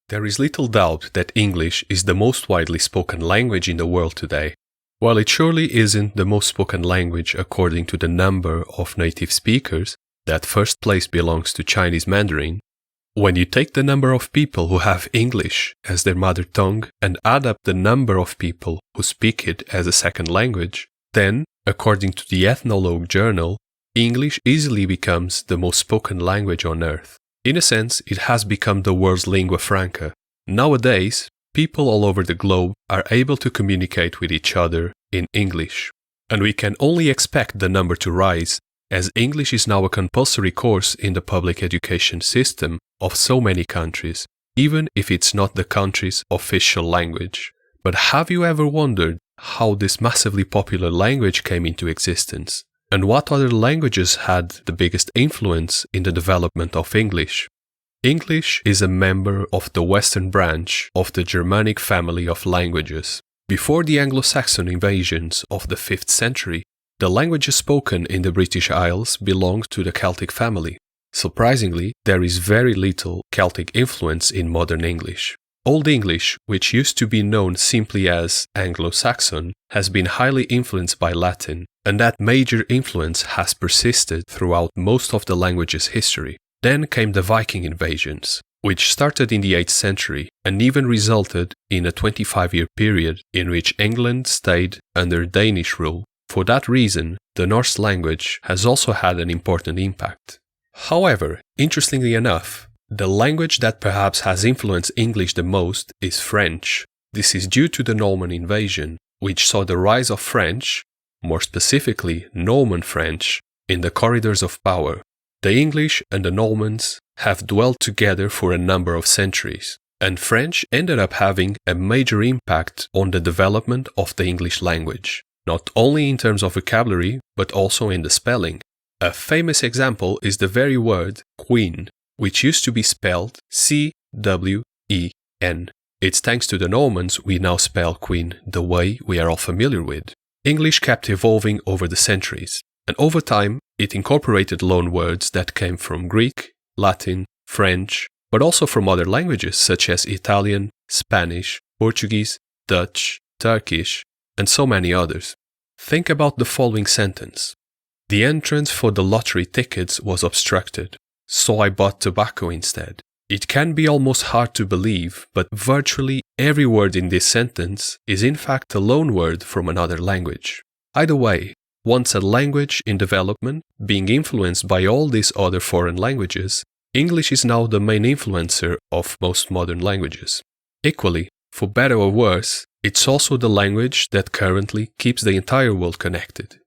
There is little doubt that English is the most widely spoken language in the world today. While it surely isn't the most spoken language according to the number of native speakers, that first place belongs to Chinese Mandarin. When you take the number of people who have English as their mother tongue and add up the number of people who speak it as a second language, then, according to the Ethnologue journal, English easily becomes the most spoken language on earth. In a sense, it has become the world's lingua franca. Nowadays, people all over the globe are able to communicate with each other in English. And we can only expect the number to rise, as English is now a compulsory course in the public education system of so many countries, even if it's not the country's official language. But have you ever wondered how this massively popular language came into existence? And what other languages had the biggest influence in the development of English? English is a member of the Western branch of the Germanic family of languages. Before the Anglo-Saxon invasions of the 5th century, the languages spoken in the British Isles belonged to the Celtic family. Surprisingly, there is very little Celtic influence in modern English. Old English, which used to be known simply as Anglo-Saxon, has been highly influenced by Latin, and that major influence has persisted throughout most of the language's history. Then came the Viking invasions, which started in the 8th century and even resulted in a 25-year period in which England stayed under Danish rule. For that reason, the Norse language has also had an important impact. However, interestingly enough, the language that perhaps has influenced English the most is French. This is due to the Norman invasion, which saw the rise of French, more specifically Norman French, in the corridors of power. The English and the Normans have dwelt together for a number of centuries, and French ended up having a major impact on the development of the English language, not only in terms of vocabulary, but also in the spelling. A famous example is the very word queen, which used to be spelled C-W-E-N. It's thanks to the Normans we now spell queen the way we are all familiar with. English kept evolving over the centuries, and over time it incorporated loan words that came from Greek, Latin, French, but also from other languages such as Italian, Spanish, Portuguese, Dutch, Turkish, and so many others. Think about the following sentence. The entrance for the lottery tickets was obstructed, so I bought tobacco instead. It can be almost hard to believe, but virtually every word in this sentence is in fact a loan word from another language. Either way, once a language in development, being influenced by all these other foreign languages, English is now the main influencer of most modern languages. Equally, for better or worse, it's also the language that currently keeps the entire world connected.